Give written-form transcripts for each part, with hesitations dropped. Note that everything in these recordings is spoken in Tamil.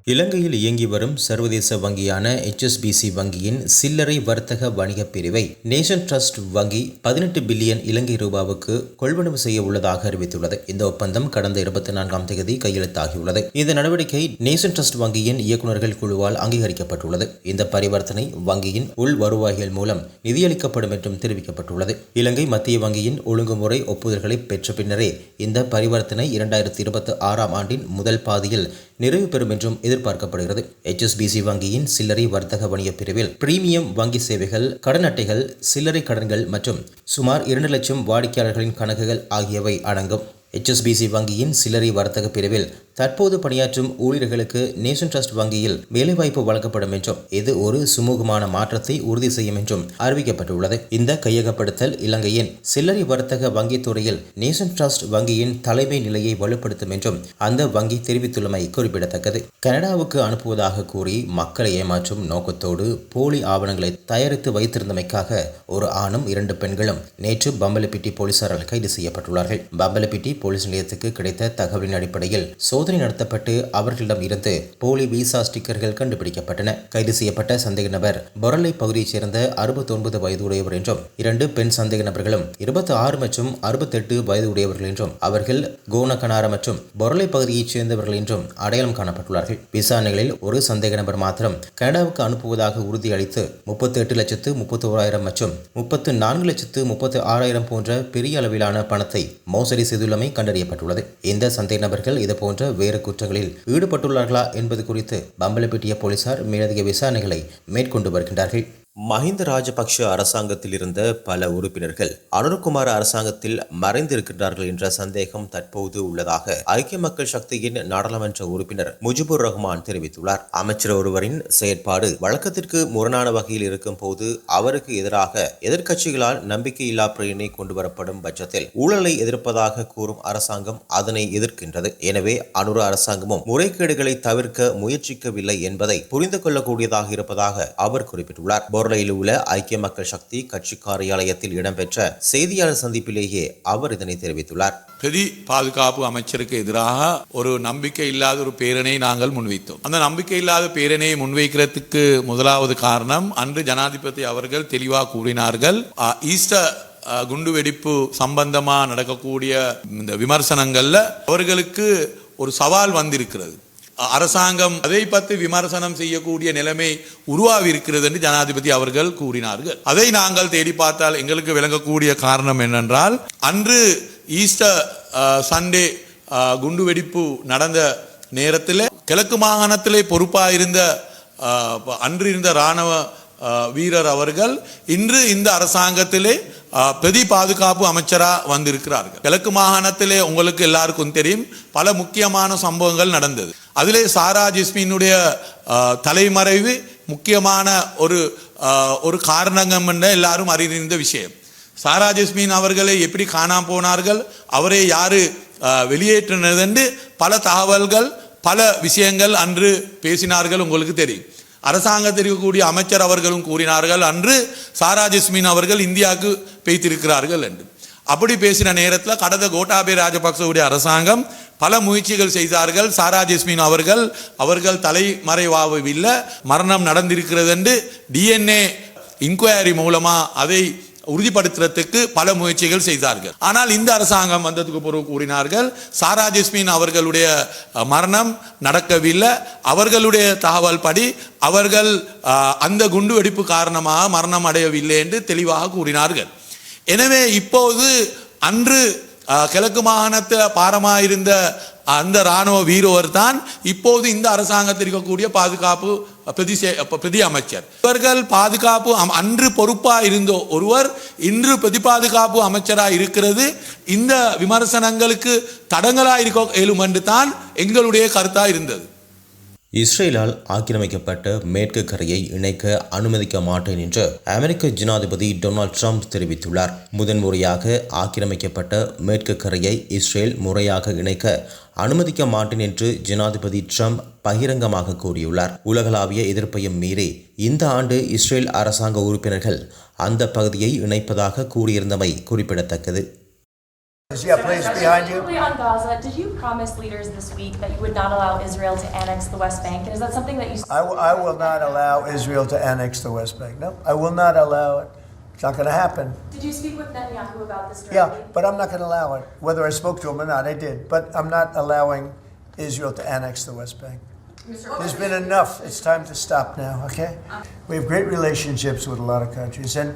இலங்கையில் இயங்கி வரும் சர்வதேச வங்கியான HSBC வங்கியின் சில்லறை வர்த்தக வணிகப் பிரிவை நேஷன் ட்ரஸ்ட் வங்கி 18 பில்லியன் இலங்கை ரூபாவுக்கு கொள்வனவு செய்ய உள்ளதாக அறிவித்துள்ளது. இந்த ஒப்பந்தம் கடந்த 24ஆம் தேதி கையெழுத்தாகியுள்ளது. இந்த நடவடிக்கை நேஷன் ட்ரஸ்ட் வங்கியின் இயக்குநர்கள் குழுவால் அங்கீகரிக்கப்பட்டுள்ளது. இந்த பரிவர்த்தனை வங்கியின் உள் வருவாய்கள் மூலம் நிதியளிக்கப்படும் என்றும் தெரிவிக்கப்பட்டுள்ளது. இலங்கை மத்திய வங்கியின் ஒழுங்குமுறை ஒப்புதல்களை பெற்ற பின்னரே இந்த பரிவர்த்தனை 2026ஆம் ஆண்டின் முதல் பாதியில் நிறைவு பெறும் என்றும் எதிர்பார்க்கப்படுகிறது. HSBC வங்கியின் சில்லறை வர்த்தக வணிக பிரிவில் பிரீமியம் வங்கி சேவைகள், கடன் அட்டைகள், சில்லறை கடன்கள் மற்றும் சுமார் 2 லட்சம் வாடிக்கையாளர்களின் கணக்குகள் ஆகியவை அடங்கும். HSBC வங்கியின் சில்லறை வர்த்தக பிரிவில் தற்போது பணியாற்றும் ஊழியர்களுக்கு நேஷன் ட்ரஸ்ட் வங்கியில் வேலைவாய்ப்பு வழங்கப்படும் என்றும் இது ஒரு சுமூகமான மாற்றத்தை உறுதி செய்யும் என்றும் அறிவிக்கப்பட்டுள்ளது. இந்த கையகப்படுத்தல் இலங்கையின் சில்லறை வர்த்தக வங்கித் துறையில் நேஷன் ட்ரஸ்ட் வங்கியின் தலைமை நிலையை வலுப்படுத்தும் என்றும் அந்த வங்கி தெரிவித்துள்ளமை குறிப்பிடத்தக்கது. கனடாவுக்கு அனுப்புவதாக கூறி மக்களை ஏமாற்றும் நோக்கத்தோடு போலி ஆவணங்களை தயாரித்து வைத்திருந்தமைக்காக ஒரு ஆணும் 2 பெண்களும் நேற்று பம்பலப்பிட்டி போலீசாரால் கைது செய்யப்பட்டுள்ளார்கள். பம்பலப்பிட்டி போலீஸ் நிலையத்துக்கு கிடைத்த தகவலின் அடிப்படையில் சோதனை நடத்தப்பட்டு அவர்களிடம் இருந்து போலி விசா ஸ்டிக்கர்கள் கண்டுபிடிக்கப்பட்டன. கைது செய்யப்பட்ட சந்தேக நபர் பொரலை பகுதியைச் சேர்ந்த 69 வயது உடையவர் என்றும் 2 பெண் சந்தேக நபர்களும் 26 மற்றும் 68 வயது உடையவர்கள் என்றும் அவர்கள் கோனகனார மற்றும் பொரலை பகுதியைச் சேர்ந்தவர்கள் என்றும் அடையாளம் காணப்பட்டுள்ளார்கள். விசாரணைகளில் ஒரு சந்தேக நபர் மாத்திரம் கனடாவுக்கு அனுப்புவதாக உறுதியளித்து 38,31,000 மற்றும் 34,36,000 போன்ற பெரிய அளவிலான பணத்தை மோசடி செய்துள்ளமை கண்டறியப்பட்டுள்ளது. இந்த சந்தேக நபர்கள் இதுபோன்ற வேறு குற்றங்களில் ஈடுபட்டுள்ளார்களா என்பது குறித்து பம்பலப்பிட்டிய போலீசார் மேலதிக விசாரணைகளை மேற்கொண்டு வருகின்றார்கள். மஹிந்த ராஜபக்ஷ அரசாங்கத்தில் இருந்த பல உறுப்பினர்கள் அனுரகுமார அரசாங்கத்தில் மறைந்திருக்கின்றார்கள் என்ற சந்தேகம் தற்போது உள்ளதாக ஐக்கிய மக்கள் சக்தியின் நாடாளுமன்ற உறுப்பினர் முஜிபுர் ரஹ்மான் தெரிவித்துள்ளார். அமைச்சர் ஒருவரின் செயற்பாடு வழக்கத்திற்கு முரணான வகையில் இருக்கும் போது அவருக்கு எதிராக எதிர்க்கட்சிகளால் நம்பிக்கையில்லா பிரேரணை கொண்டுவரப்படும் பட்சத்தில் ஊழலை எதிர்ப்பதாக கூறும் அரசாங்கம் அதனை எதிர்க்கின்றது. எனவே அனுர அரசாங்கமும் முறைகேடுகளை தவிர்க்க முயற்சிக்கவில்லை என்பதை புரிந்து கொள்ளக்கூடியதாக இருப்பதாக அவர் குறிப்பிட்டுள்ளார். பொருளையில் உள்ள ஐக்கிய மக்கள் சக்தி கட்சி காரியாலயத்தில் இடம்பெற்ற செய்தியாளர் சந்திப்பிலேயே அவர் இதனை தெரிவித்துள்ளார். பிரதி பாதுகாப்பு அமைச்சருக்கு எதிராக ஒரு நம்பிக்கை இல்லாத ஒரு பேரணியை நாங்கள் முன்வைத்தோம். அந்த நம்பிக்கை இல்லாத பேரணியை முன்வைக்கிறதுக்கு முதலாவது காரணம், அன்று ஜனாதிபதி அவர்கள் தெளிவாக கூறினார்கள், ஈஸ்டர் குண்டு வெடிப்பு சம்பந்தமா நடக்கக்கூடிய இந்த விமர்சனங்கள்ல அவர்களுக்கு ஒரு சவால் வந்திருக்கிறது. அரசாங்கம் அதை பற்றி விமர்சனம் செய்யக்கூடிய நிலைமை உருவாகி இருக்கிறது என்று ஜனாதிபதி அவர்கள் கூறினார்கள். அதை நாங்கள் தேடி பார்த்தால் எங்களுக்கு விளங்கக்கூடிய காரணம் என்னென்றால், அன்று ஈஸ்டர் சண்டே குண்டு வெடிப்பு நடந்த நேரத்தில் கிழக்கு மாகாணத்திலே பொறுப்பாக இருந்த அன்று இருந்த இராணுவ வீரர் அவர்கள் இன்று இந்த அரசாங்கத்திலே பிரதி பாதுகாப்பு அமைச்சராக வந்திருக்கிறார்கள். கிழக்கு மாகாணத்திலே உங்களுக்கு எல்லாருக்கும் தெரியும் பல முக்கியமான சம்பவங்கள் நடந்தது. அதிலே சாரா ஜிஸ்மினுடைய தலைமறைவு முக்கியமான ஒரு காரணம் என்ற எல்லாரும் அறிந்த விஷயம். சாரா ஜிஸ்மின் அவர்களை எப்படி காணாம போனார்கள், அவரை யாரு வெளியேற்றினது என்று பல தகவல்கள் பல விஷயங்கள் அன்று பேசினார்கள். உங்களுக்கு தெரியும். அரசாங்கத்தில் இருக்கக்கூடிய அமைச்சர் அவர்களும் கூறினார்கள் அன்று சாரா ஜிஸ்மின் அவர்கள் இந்தியாவுக்கு பேய்த்திருக்கிறார்கள் என்று. அப்படி பேசின நேரத்தில் கடந்த கோட்டாபய ராஜபக்சவுடைய அரசாங்கம் பல முயற்சிகள் செய்தார்கள். சாரா ஜிஸ்மின் அவர்கள் தலைமறைவாகவில்லை, மரணம் நடந்திருக்கிறது என்று DNA இன்கொயரி மூலமா அதை உறுதிப்படுத்துறதுக்கு பல முயற்சிகள் செய்தார்கள். ஆனால் இந்த அரசாங்கம் வந்ததுக்கு பிறகு கூறினார்கள் சாரா ஜிஸ்மின் அவர்களுடைய மரணம் நடக்கவில்லை, அவர்களுடைய தகவல் படி அவர்கள் அந்த குண்டு வெடிப்பு காரணமாக மரணம் அடையவில்லை என்று தெளிவாக கூறினார்கள். எனவே இப்போது அன்று கிழக்கு மாகாணத்தில் பாரமாயிருந்த அந்த இராணுவ வீரர் தான் இப்போது இந்த அரசாங்கத்தில் இருக்கக்கூடிய பாதுகாப்பு பிரதி அமைச்சர். இவர்கள் பாதுகாப்பு அன்று பொறுப்பாக இருந்த ஒருவர் இன்று பிரதி பாதுகாப்பு அமைச்சராக இருக்கிறது இந்த விமர்சனங்களுக்கு தடங்களாக இருக்க இயலும் என்று தான் எங்களுடைய கருத்தாக இருந்தது. இஸ்ரேலால் ஆக்கிரமிக்கப்பட்ட மேற்கு கரையை இணைக்க அனுமதிக்க மாட்டேன் என்று அமெரிக்க ஜனாதிபதி டொனால்ட் ட்ரம்ப் தெரிவித்துள்ளார். முதன்முறையாக ஆக்கிரமிக்கப்பட்ட மேற்கு கரையை இஸ்ரேல் முறையாக இணைக்க அனுமதிக்க மாட்டேன் என்று ஜனாதிபதி ட்ரம்ப் பகிரங்கமாக கூறியுள்ளார். உலகளாவிய எதிர்ப்பையும் மீறி இந்த ஆண்டு இஸ்ரேல் அரசாங்க உறுப்பினர்கள் அந்த பகுதியை இணைப்பதாக கூறியிருந்தமை குறிப்பிடத்தக்கது. Yeah, please, behind you. Specifically on Gaza, did you promise leaders this week that you would not allow Israel to annex the West Bank? And is that something that you... I will not allow Israel to annex the West Bank. No, I will not allow it. It's not going to happen. Did you speak with Netanyahu about this directly? Yeah, but I'm not going to allow it. Whether I spoke to him or not, I did. But I'm not allowing Israel to annex the West Bank. There's been enough. It's time to stop now, okay? We have great relationships with a lot of countries. And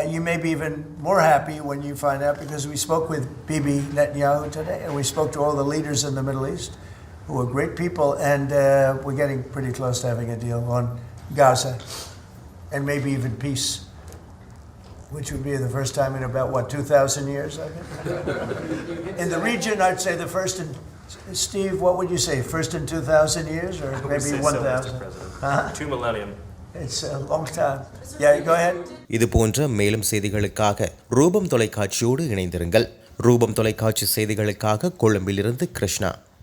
you may be even more happy when you find out because we spoke with Bibi Netanyahu today and we spoke to all the leaders in the Middle East who are great people and we're getting pretty close to having a deal on Gaza and maybe even peace, which would be the first time in about, 2,000 years, I think? In the region, I'd say the first in, Steve, what would you say, first in 2,000 years or maybe 1,000? 2 millennium. It's a long time. Yeah, go ahead. இது போன்ற மேலும் செய்திகளுக்காக ரூபம் தொலைக்காட்சியோடு இணைந்திருங்கள். ரூபம் தொலைக்காட்சி செய்திகளுக்காக கொழும்பிலிருந்து கிருஷ்ணா.